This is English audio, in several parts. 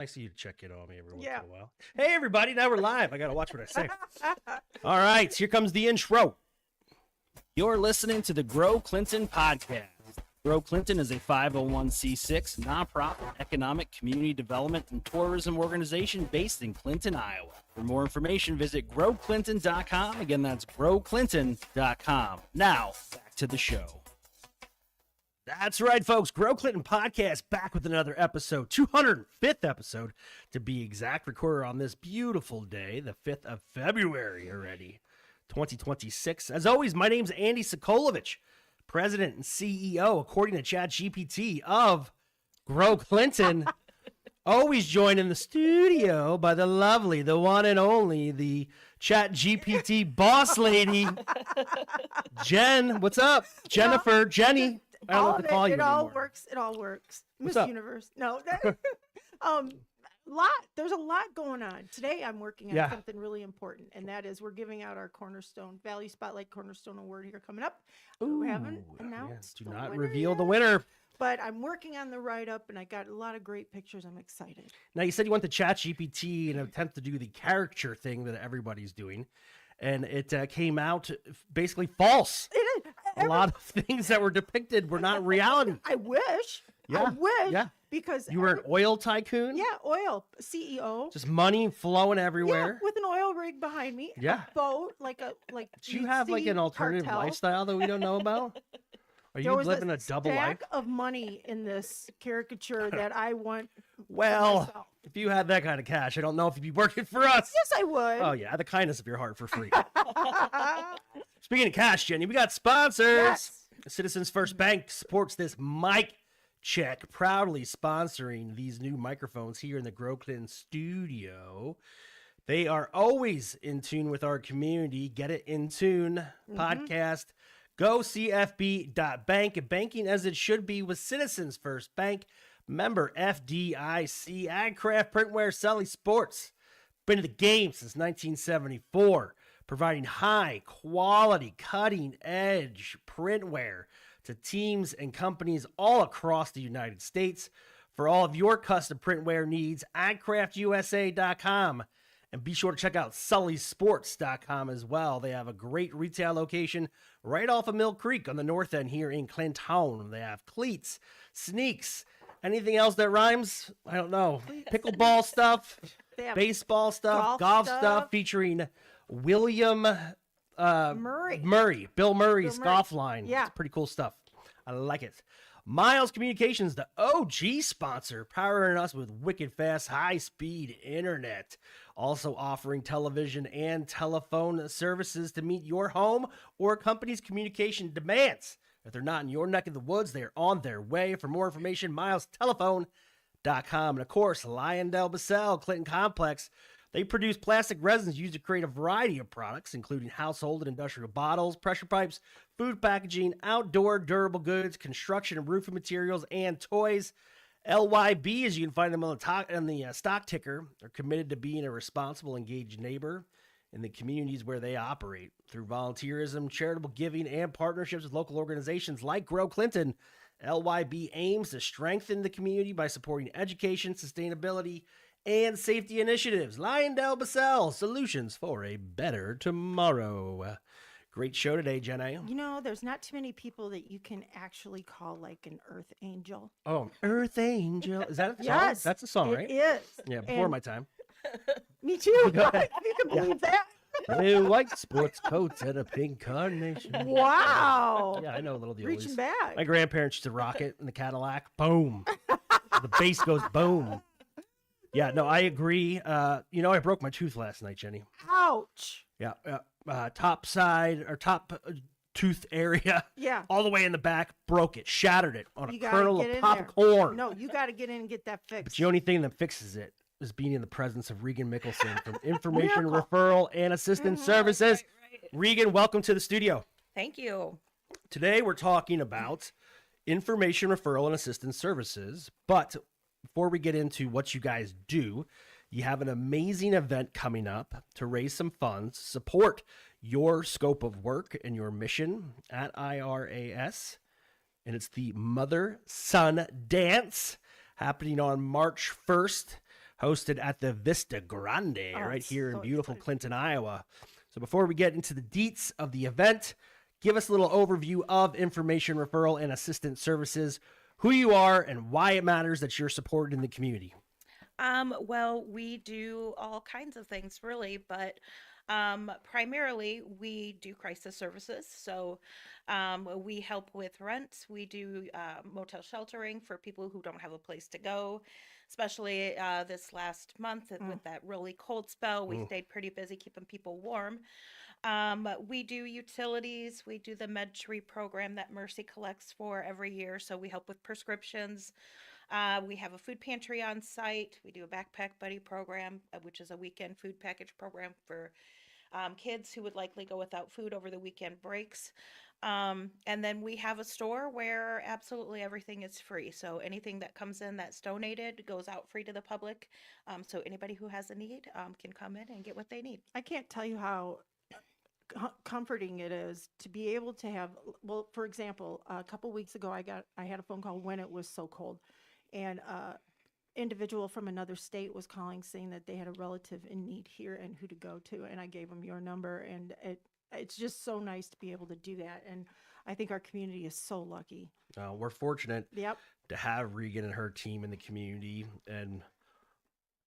Nice of you to check in on me every once in a while. Hey, everybody. Now we're live. I got to watch what I say. All right. Here comes the intro. You're listening to the Grow Clinton podcast. Grow Clinton is a 501c6 nonprofit economic community development and tourism organization based in Clinton, Iowa. For more information, visit growclinton.com. Again, that's growclinton.com. Now, back to the show. That's right, folks. Grow Clinton podcast back with another episode, 205th episode to be exact, recorded on this beautiful day, the 5th of February already, 2026. As always, my name's Andy Sokolovich, President and CEO, according to ChatGPT, of Grow Clinton. Always joined in the studio by the lovely, the one and only, the ChatGPT boss lady, Jen. What's up? Jennifer, Jenny. I don't know what to call you It anymore. all works. What's Miss up? Universe. No. There's a lot going on. Today I'm working on something really important, and that is we're giving out our Cornerstone Value Spotlight Cornerstone Award here coming up. We haven't announced. Do the not winner reveal yet, the winner. But I'm working on the write-up, and I got a lot of great pictures. I'm excited. Now, you said you went to ChatGPT in an attempt to do the caricature thing that everybody's doing, and it came out basically false. It is. A lot of things that were depicted were not reality. I wish. Yeah, I wish. yeah. Because You were an oil tycoon? Yeah, oil CEO. Just money flowing everywhere? Yeah, with an oil rig behind me. Yeah. A boat, Do you have like an alternative lifestyle that we don't know about? Are you living a double life? Stack of money in this caricature that I want. Well, myself. if you had that kind of cash, I don't know if you'd be working for us. Yes, I would. Oh, yeah, the kindness of your heart for free. Speaking of cash, Jenny, we got sponsors. Yes. Citizens First Bank supports this mic check, proudly sponsoring these new microphones here in the Grow Clinton studio. They are always in tune with our community. Get it in tune podcast. Go CFB.bank. Banking as it should be with Citizens First Bank. Member FDIC. AgCraft Printwear Sully Sports. Been to the game since 1974. Providing high quality, cutting edge printwear to teams and companies all across the United States. For all of your custom printwear needs, agcraftusa.com. And be sure to check out sullysports.com as well. They have a great retail location right off of Mill Creek on the north end here in Clinton. They have cleats, sneaks, anything else that rhymes? I don't know. Pickleball stuff, baseball stuff, golf stuff featuring William Bill Murray's golf line. Yeah. It's pretty cool stuff. I like it. Miles Communications, the OG sponsor, powering us with wicked fast, high-speed internet. Also offering television and telephone services to meet your home or company's communication demands. If they're not in your neck of the woods, they're on their way. For more information, milestelephone.com. And, of course, Lyondell-Basell Clinton Complex. They produce plastic resins used to create a variety of products, including household and industrial bottles, pressure pipes, food packaging, outdoor durable goods, construction and roofing materials, and toys. LYB, as you can find them on the stock ticker, are committed to being a responsible, engaged neighbor in the communities where they operate. Through volunteerism, charitable giving, and partnerships with local organizations like Grow Clinton, LYB aims to strengthen the community by supporting education, sustainability, and safety initiatives. Lyondell-Basell, solutions for a better tomorrow. Great show today, Jenna. You know, there's not too many people that you can actually call like an earth angel. Oh, Earth Angel. Is that a song? Yes, That's a song, right? It is. Yeah, before And my time. Me too. Go ahead. You can believe that. Blue, white sports coats and a pink carnation. Wow. Yeah, I know a little deal. Reaching back. My grandparents used to rock it in the Cadillac. Boom. The bass goes boom. Yeah, no, I agree. I broke my tooth last night, Jenny. Ouch. Yeah, top side or top tooth area. Yeah. All the way in the back, broke it, shattered it on a You gotta kernel get of in there. popcorn. No, you got to get in and get that fixed. But the only thing that fixes it is being in the presence of Regan Michaelsen from Information Miracle. Referral and Assistance Services. Right. Regan, welcome to the studio. Thank you. Today we're talking about Information Referral and Assistance Services, but before we get into what you guys do, you have an amazing event coming up to raise some funds, support your scope of work and your mission at IRAS. And it's the Mother-Son Dance happening on March 1st. hosted at the Vista Grande right here in beautiful Clinton, Iowa. So before we get into the deets of the event, give us a little overview of Information Referral and Assistance Services, who you are, and why it matters that you're supported in the community. Well, we do all kinds of things, really, but primarily we do crisis services. So we help with rent. We do motel sheltering for people who don't have a place to go, especially this last month with that really cold spell. We stayed pretty busy keeping people warm. We do utilities. We do the med tree program that Mercy collects for every year. So we help with prescriptions. We have a food pantry on site. We do a backpack buddy program, which is a weekend food package program for kids who would likely go without food over the weekend breaks. And then we have a store where absolutely everything is free. So anything that comes in that's donated goes out free to the public. So anybody who has a need can come in and get what they need. I can't tell you how comforting it is to be able to have, well, for example, a couple weeks ago, I had a phone call when it was so cold, and individual from another state was calling saying that they had a relative in need here and who to go to, and I gave them your number, and it's just so nice to be able to do that, and I think our community is so lucky. We're fortunate Yep. to have Regan and her team in the community, and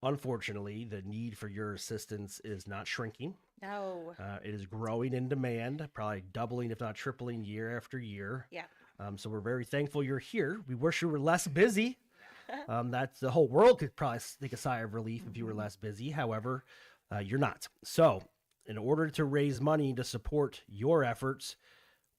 unfortunately, the need for your assistance is not shrinking. No. It is growing in demand, probably doubling, if not tripling, year after year. Yeah. So we're very thankful you're here. We wish you were less busy. That's the whole world could probably take a sigh of relief if you were less busy. However, you're not. So in order to raise money to support your efforts,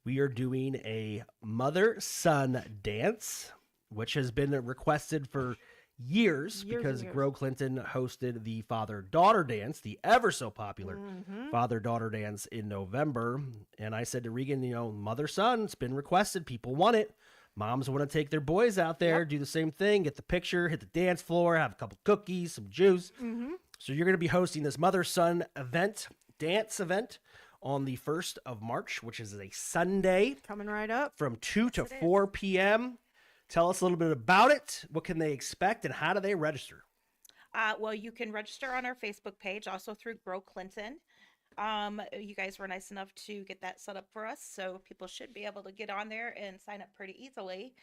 we are doing a mother-son dance, which has been requested for years because Grow Clinton hosted the father-daughter dance, the ever so popular father-daughter dance in November. And I said to Regan, mother-son, it's been requested. People want it. Moms want to take their boys out there, do the same thing, get the picture, hit the dance floor, have a couple cookies, some juice. So you're going to be hosting this mother-son dance event on the 1st of March, which is a Sunday. Coming right up. From 2 to 4 p.m. Tell us a little bit about it. What can they expect, and how do they register? Well, you can register on our Facebook page, also through Grow Clinton. You guys were nice enough to get that set up for us, so people should be able to get on there and sign up pretty easily.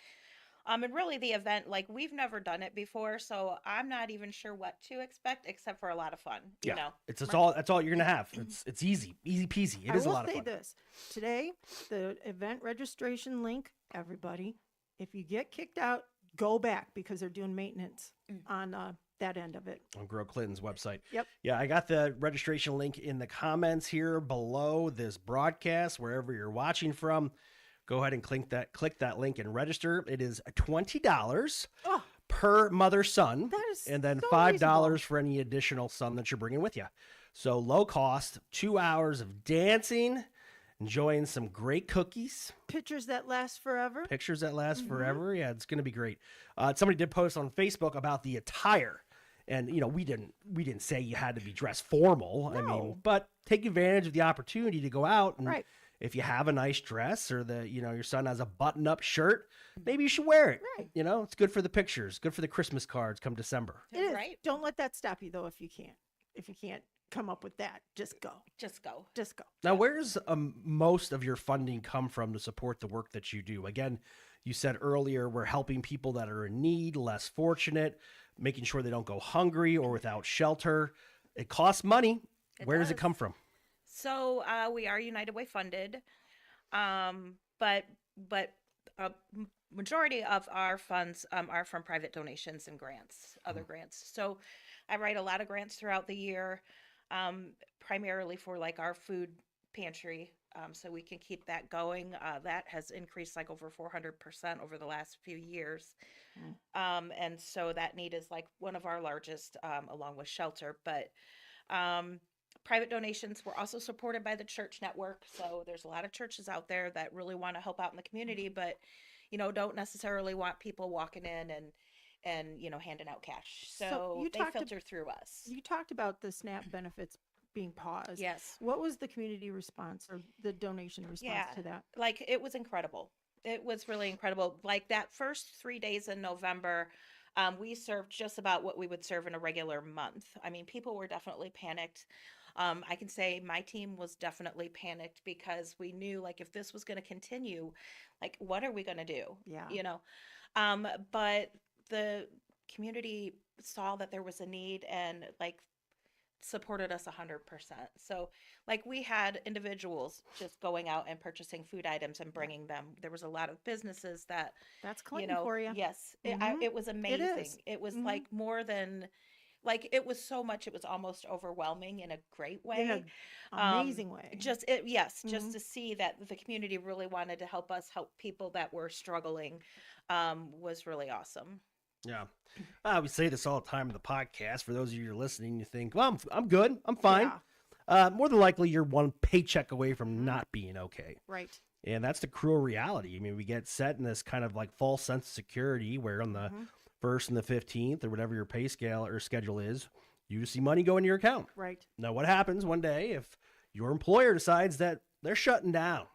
And really the event, like, we've never done it before, so I'm not even sure what to expect, except for a lot of fun. You know, that's all you're gonna have. It's easy peasy. It is a lot of fun. I will say this today: the event registration link, everybody. If you get kicked out, go back because they're doing maintenance on that end of it. On Grow Clinton's website. Yep. Yeah, I got the registration link in the comments here below this broadcast, wherever you're watching from. Go ahead and click that link and register. It is $20 per mother-son. That is and then so $5 reasonable. for any additional son that you're bringing with you. So low cost, 2 hours of dancing, enjoying some great cookies. Pictures that last forever. Pictures that last forever. Yeah, it's going to be great. Somebody did post on Facebook about the attire. And, we didn't say you had to be dressed formal. No. I mean, but take advantage of the opportunity to go out. And Right. if you have a nice dress, or your son has a button-up shirt, maybe you should wear it. Right. It's good for the pictures, good for the Christmas cards come December. It is. Right. Don't let that stop you though. If you can't come up with that, just go. Just go. Just go. Now, where's most of your funding come from to support the work that you do? Again, you said earlier we're helping people that are in need, less fortunate, making sure they don't go hungry or without shelter. It costs money. Where does it come from? So we are United Way funded, but majority of our funds are from private donations and grants, other grants. So I write a lot of grants throughout the year, primarily for like our food pantry, so we can keep that going. That has increased like over 400% over the last few years. And so that need is like one of our largest, along with shelter. But private donations were also supported by the church network. So there's a lot of churches out there that really want to help out in the community, but don't necessarily want people walking in and handing out cash. So they filter through us. You talked about the SNAP benefits being paused. Yes. What was the community response or the donation response to that? Like, it was incredible. It was really incredible. Like, that first 3 days in November, We served just about what we would serve in a regular month. I mean, people were definitely panicked. I can say my team was definitely panicked because we knew like if this was going to continue, like what are we going to do? Yeah. You know, but the community saw that there was a need and like supported us 100%. So like we had individuals just going out and purchasing food items and bringing them. There was a lot of businesses that, That's you Clinton know, for you. yes, Mhm. it was It amazing. is. It was Mhm. like more than like it was so much it was almost overwhelming in a great In way. a amazing way. Just it yes, just Mhm. to see that the community really wanted to help us help people that were struggling was really awesome. Yeah. We say this all the time in the podcast. For those of you who are listening, you think, well, I'm good. I'm fine. More than likely, you're one paycheck away from not being okay. Right. And that's the cruel reality. I mean, we get set in this kind of like false sense of security where on the first and the 15th or whatever your pay scale or schedule is, you see money go into your account. Right. Now, what happens one day if your employer decides that they're shutting down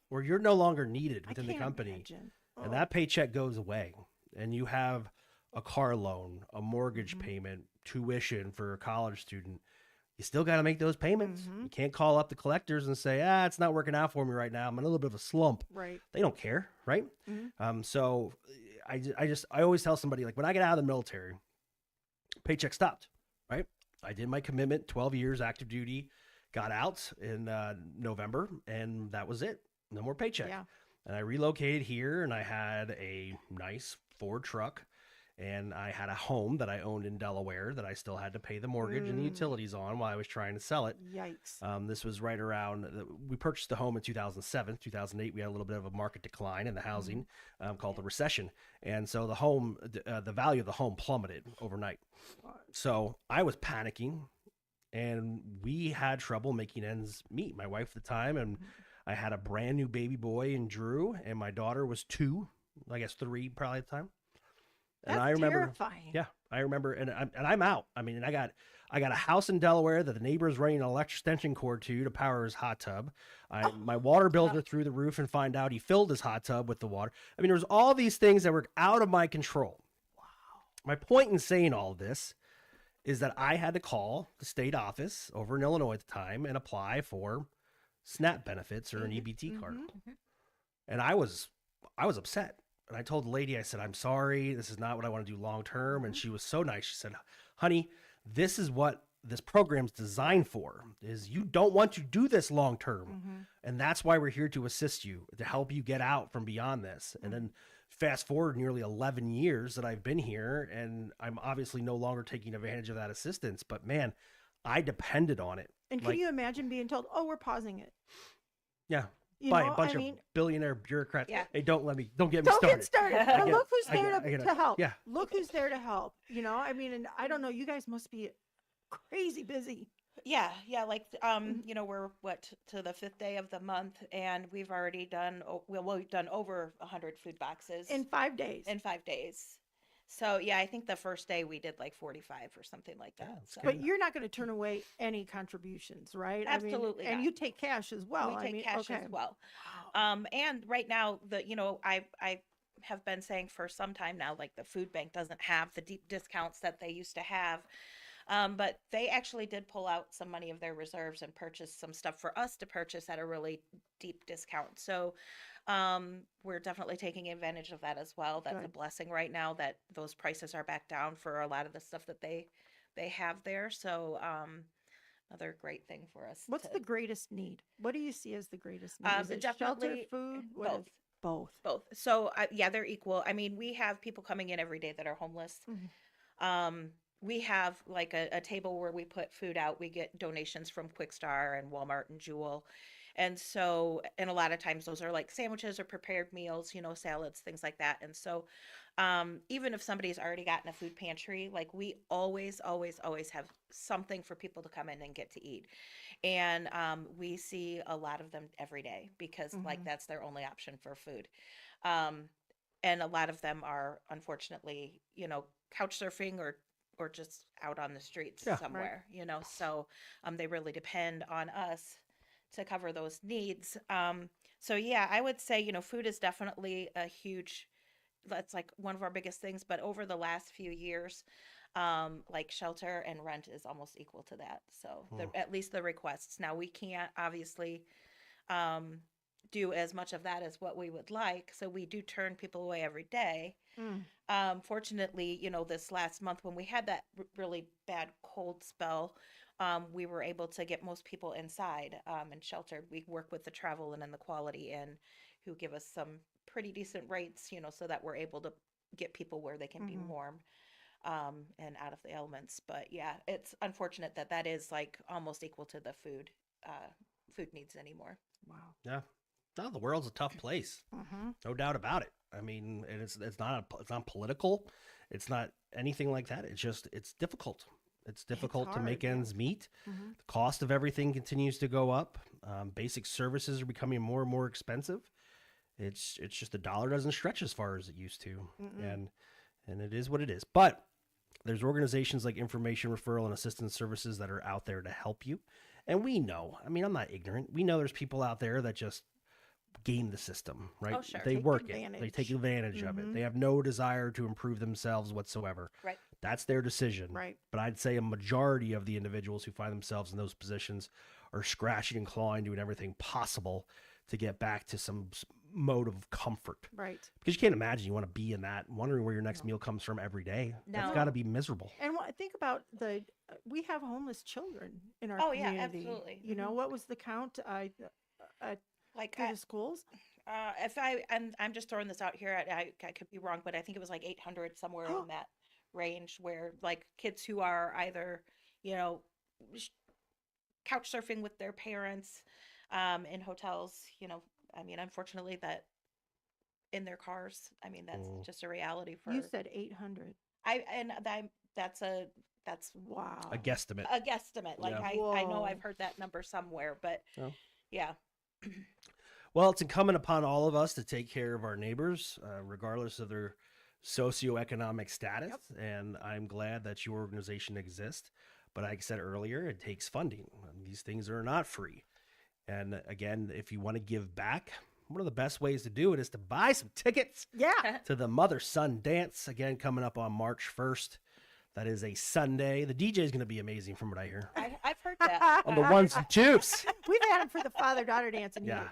or you're no longer needed I within the can't company imagine. and Oh. that paycheck goes away and you have a car loan, a mortgage payment, tuition for a college student, you still got to make those payments. You can't call up the collectors and say, it's not working out for me right now. I'm in a little bit of a slump. Right. They don't care, right? So I always tell somebody, like, when I get out of the military, paycheck stopped, right? I did my commitment, 12 years active duty, got out in November, and that was it. No more paycheck. Yeah. And I relocated here, and I had a nice Ford truck, and I had a home that I owned in Delaware that I still had to pay the mortgage and the utilities on while I was trying to sell it. Yikes. This was right around, we purchased the home in 2007, 2008. We had a little bit of a market decline in the housing called the recession. And so the home, the value of the home plummeted overnight. So I was panicking and we had trouble making ends meet. My wife at the time, and I had a brand new baby boy in Drew, and my daughter was 2, I guess 3 probably at the time. And That's I remember, terrifying. yeah, I remember, and I'm out. I mean, I got a house in Delaware that the neighbor is running an electric extension cord to power his hot tub. My water bills are through the roof, and find out he filled his hot tub with the water. I mean, there was all these things that were out of my control. Wow. My point in saying all this is that I had to call the state office over in Illinois at the time and apply for SNAP benefits or an EBT card. And I was upset. And I told the lady, I said, I'm sorry, this is not what I want to do long term. And she was so nice. She said, honey, this is what this program's designed for, is you don't want to do this long term. And that's why we're here to assist you, to help you get out from beyond this. And then fast forward nearly 11 years that I've been here, and I'm obviously no longer taking advantage of that assistance. But man, I depended on it. And can you imagine being told, we're pausing it? Yeah. You By know, a bunch I of mean, billionaire bureaucrats. Yeah. Hey, don't get me don't started. get started. I And get- look who's I get- there I get- to help. yeah. Look who's there to help. You know, I mean, and I don't know, you guys must be crazy busy. Yeah, like you know, we're to the 5th day of the month, and we've already done we've done over 100 food boxes In 5 days. in 5 days. So yeah, I think the first day we did like 45 or something like that. that's So But you're not going to turn away any contributions, right? Absolutely And not. you take cash as well. we I take mean, cash okay. as well. Wow. And right now I have been saying for some time now, like the food bank doesn't have the deep discounts that they used to have. But they actually did pull out some money of their reserves and purchase some stuff for us to purchase at a really deep discount. So we're definitely taking advantage of that as well. That's a Good. blessing right now that those prices are back down for a lot of the stuff that they have there. So another great thing for us. What's to, the greatest need? What do you see as the greatest need? Is it shelter, definitely food? both. Both. Both. So yeah, they're equal. I mean, we have people coming in every day that are homeless. We have like a table where we put food out. We get donations from Quick Star and Walmart and Jewel. And so, and a lot of times those are like sandwiches or prepared meals, you know, salads, things like that. And so, even if somebody's already gotten a food pantry, like we always have something for people to come in and get to eat. And we see a lot of them every day because like that's their only option for food. And a lot of them are unfortunately, you know, couch surfing or just out on the streets Yeah. somewhere, you know, so they really depend on us to cover those needs. So yeah, I would say, you know, food is definitely a huge that's like one of our biggest things. But over the last few years, like shelter and rent is almost equal to that. So at least the requests. Now we can't obviously do as much of that as what we would like. So we do turn people away every day. Fortunately, this last month when we had that really bad cold spell, we were able to get most people inside and sheltered. We work with the Travel and the Quality Inn, who give us some pretty decent rates, so that we're able to get people where they can be warm and out of the elements. But yeah, it's unfortunate that that is like almost equal to the food needs anymore. Wow. Yeah. No, the world's a tough place. No doubt about it. I mean, and it's not political. It's not anything like that. It's difficult. It's difficult to make ends meet. The cost of everything continues to go up. Basic services are becoming more and more expensive. It's just the dollar doesn't stretch as far as it used to. And it is what it is. But there's organizations like Information Referral and Assistance Services that are out there to help you. And we know, I mean, I'm not ignorant. We know there's people out there that just game the system, right? Oh, sure. They Take work it. advantage. They take advantage of it. They have no desire to improve themselves whatsoever. Right. That's their decision. Right. But I'd say a majority of the individuals who find themselves in those positions are scratching and clawing, doing everything possible to get back to some mode of comfort. Right. Because you can't imagine you want to be in that, wondering where your next meal comes from every day. That's No. got to be miserable. And think about we have homeless children in our Oh, yeah, community. absolutely. What was the count Like through the schools? if I'm just throwing this out here, I could be wrong, but I think it was like 800 somewhere in that range, where like kids who are either couch surfing with their parents in hotels, I mean, unfortunately, that in their cars. I mean, that's just a reality for. You said 800. That's Wow. A guesstimate. a guesstimate. Like Yeah. I know Whoa. I've heard that number somewhere, but Oh. yeah. Well, it's incumbent upon all of us to take care of our neighbors, regardless of their socioeconomic status. And I'm glad that your organization exists. But like I said earlier, it takes funding. These things are not free. And again, if you want to give back, one of the best ways to do it is to buy some tickets Yeah. to the Mother-Son Dance, again, coming up on March 1st. That is a Sunday. The DJ is going to be amazing from what I hear. I've heard that. On the ones and twos. We've had him for the father-daughter dance, and Yeah.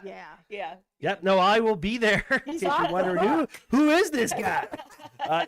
Yeah. Yep. No, I will be there. In case you're wondering who is this guy?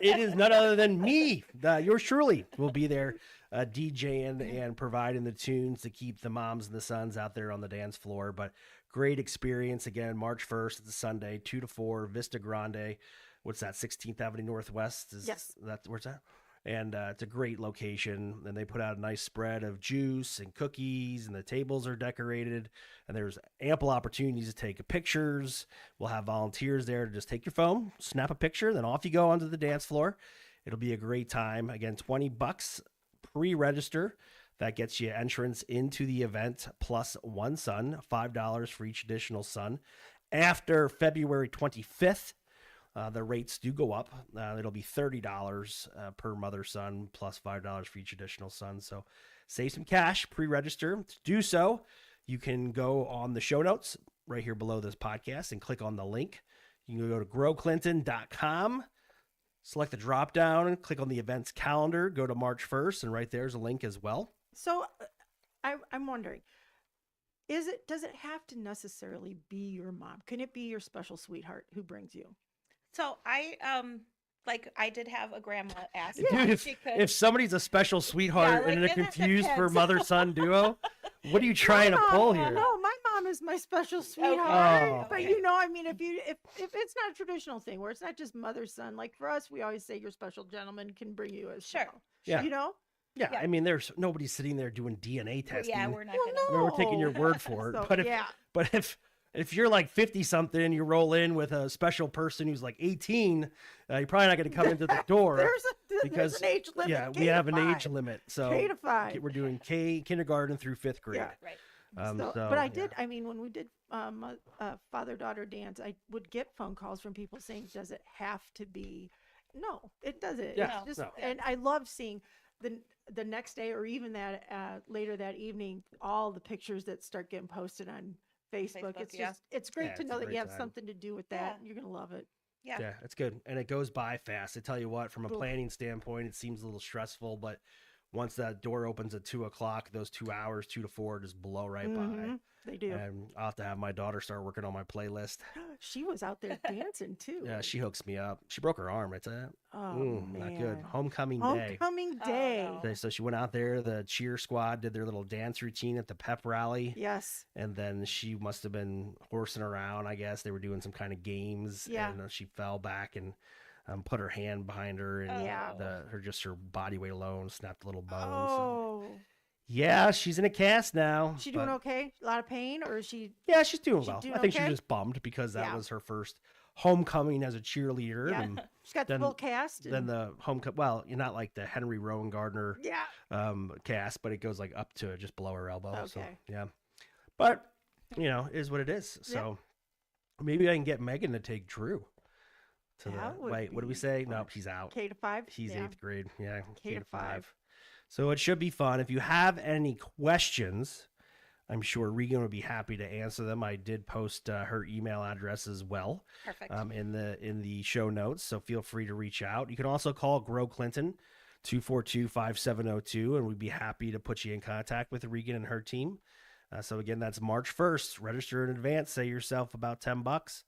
It is none other than me. Yours truly will be there DJing and providing the tunes to keep the moms and the sons out there on the dance floor. But great experience. Again, March 1st. It's a Sunday, 2 to 4, Vista Grande. What's that? 16th Avenue Northwest? Yes. Where's that? And it's a great location. And they put out a nice spread of juice and cookies, and the tables are decorated. And there's ample opportunities to take pictures. We'll have volunteers there to just take your phone, snap a picture, then off you go onto the dance floor. It'll be a great time. Again, $20 pre-register. That gets you entrance into the event plus one son, $5 for each additional son. After February 25th, the rates do go up. It'll be $30 per mother son plus $5 for each additional son. So save some cash, pre-register. To do so, you can go on the show notes right here below this podcast and click on the link. You can go to growclinton.com, select the drop down and click on the events calendar, go to March 1st, and right there's a link as well. So I'm wondering, does it have to necessarily be your mom? Can it be your special sweetheart who brings you? So I did have a grandma ask Dude, if she could. if somebody's a special sweetheart like, and they're it confused for depends. mother-son duo, what are you trying to pull here? No, my mom is my special Oh, sweetheart. But okay. I mean, if it's not a traditional thing where it's not just mother son, like for us, we always say your special gentleman can bring you as Sure. well. Yeah. Yeah. I mean, there's nobody sitting there doing DNA testing. Yeah, we're not Well, gonna. I mean, we're taking your No. word for it. So, but yeah. if you're like 50 something, you roll in with a special person who's like 18, you're probably not going to come into the door. There's an age limit. Yeah, K we to have an age 5. limit. So K to 5. we're doing kindergarten through 5th grade. Yeah. Right. But I did. I mean, when we did father-daughter dance, I would get phone calls from people saying, "Does it have to be?" No, it doesn't. Yeah, It's just, no. and I love seeing the next day or even that later that evening, all the pictures that start getting posted on Facebook. Facebook, It's yeah. just it's great Yeah, to it's a know that great you have time. something to do with that. Yeah. You're gonna love it. Yeah. it's good. And it goes by fast. I tell you what, from a Oof. planning standpoint, it seems a little stressful, but once that door opens at 2:00, those 2 hours, 2 to 4, just blow right Mhm. by. They do. And I'll have to have my daughter start working on my playlist. She was out there dancing too. Yeah, she hooks me up. She broke her arm. It's Oh, not good. man. Homecoming day. Homecoming Oh, day. no. So she went out there. The cheer squad did their little dance routine at the pep rally. Yes. And then she must have been horsing around. I guess they were doing some kind of games. Yeah. And she fell back and put her hand behind her, and Yeah. her body weight alone snapped a little bone. So. Oh. Yeah, she's in a cast now. She doing but- okay? A lot of pain, or is she? Yeah, she's doing She well. doing I think okay? she's just bummed because that Yeah. was her first homecoming as a cheerleader. Yeah. And She's got the then- full cast. then and- the homecoming, well, you're not like the Henry Rowan Gardner yeah. cast, but it goes like up to just below her elbow. So Okay. yeah, but it is what it is. So maybe I can get Megan to take Drew to That the would wait. What do we be say? fun. No, she's out. K-5. She's yeah. 8th grade. Yeah, K to 5. So it should be fun. If you have any questions, I'm sure Regan would be happy to answer them. I did post her email address as well Perfect. in the show notes. So feel free to reach out. You can also call Grow Clinton 242-5702, and we'd be happy to put you in contact with Regan and her team. So again, that's March 1st. Register in advance. Save yourself about $10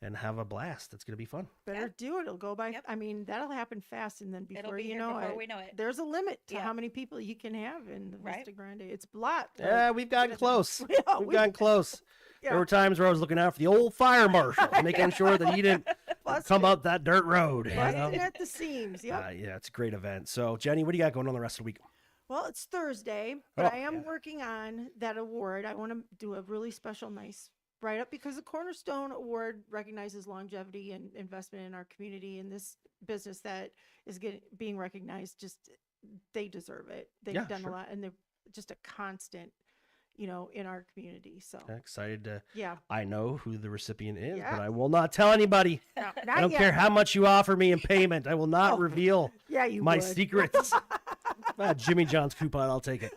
and have a blast. It's going to be fun. Better Yeah. do it. It'll go by. Yep. I mean, that'll happen fast, and then It'll before be you here know before it, we know it. there's a limit to Yeah. how many people you can have in the Right. Vista Grande. It's a lot. Yeah, we've gotten close. Yeah, We've gotten close. Yeah. There were times where I was looking out for the old fire marshal, making sure that he didn't come up that dirt road. you know? Busting at the seams. Yep. Yeah, it's a great event. So, Jenny, what do you got going on the rest of the week? Well, it's Thursday, but Oh, I am yeah. working on that award. I want to do a really special, nice write up because the Cornerstone Award recognizes longevity and investment in our community, and this business that is being recognized. Just they deserve it. They've Yeah, done sure. a lot, and they're just a constant, in our community. So Excited to. yeah, I know who the recipient is, Yeah. but I will not tell anybody. no, I not don't yet. care how much you offer me in payment. I will not Oh, reveal Yeah, you my would. secrets. Jimmy John's coupon, I'll take it.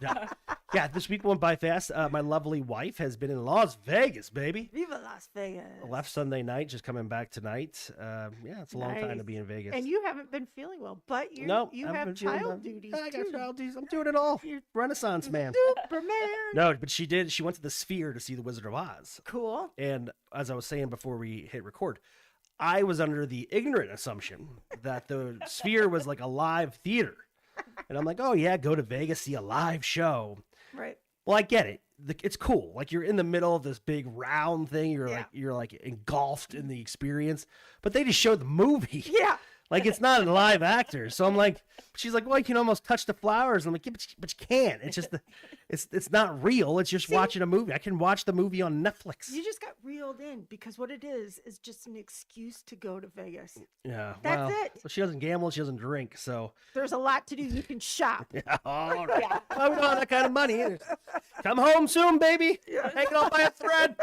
No. Yeah, this week went by fast. My lovely wife has been in Las Vegas, baby. Viva Las Vegas. Left Sunday night, just coming back tonight. Yeah, it's a long time to Nice. be in Vegas. And you haven't been feeling well, but you Nope, you haven't have been feeling child well. duties I got too. child duties. I'm doing it all. You're Renaissance man. Superman. No, but she did. She went to the Sphere to see the Wizard of Oz. Cool. And as I was saying before we hit record, I was under the ignorant assumption that the Sphere was like a live theater. And I'm like, oh, yeah, go to Vegas, see a live show. Right. Well, I get it. It's cool. Like you're in the middle of this big round thing. Yeah. You're like engulfed in the experience. But they just showed the movie. Yeah. Like it's not a live actor. So I'm like, she's like, well, you can almost touch the flowers. I'm like, yeah, but you can't. It's just it's not real. It's just See? watching a movie. I can watch the movie on Netflix. You just got reeled in because what it is just an excuse to go to Vegas. Yeah, That's well, it. so she doesn't gamble. She doesn't drink. So There's a lot to do. You can shop. all right. Well, we don't have that kind of money. Come home soon, baby. Hanging on by a thread.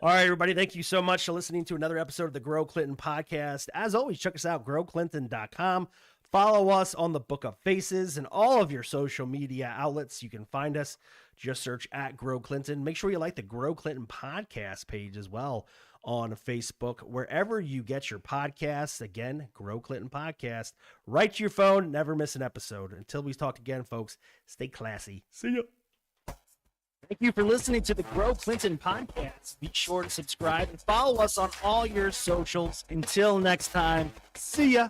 All right, everybody. Thank you so much for listening to another episode of the Grow Clinton podcast. As always, check us out, growclinton.com. Follow us on the Book of Faces and all of your social media outlets. You can find us. Just search at Grow Clinton. Make sure you like the Grow Clinton podcast page as well on Facebook, wherever you get your podcasts. Again, Grow Clinton podcast. Right to your phone. Never miss an episode. Until we talk again, folks, stay classy. See ya. Thank you for listening to the Grow Clinton podcast. Be sure to subscribe and follow us on all your socials. Until next time, see ya.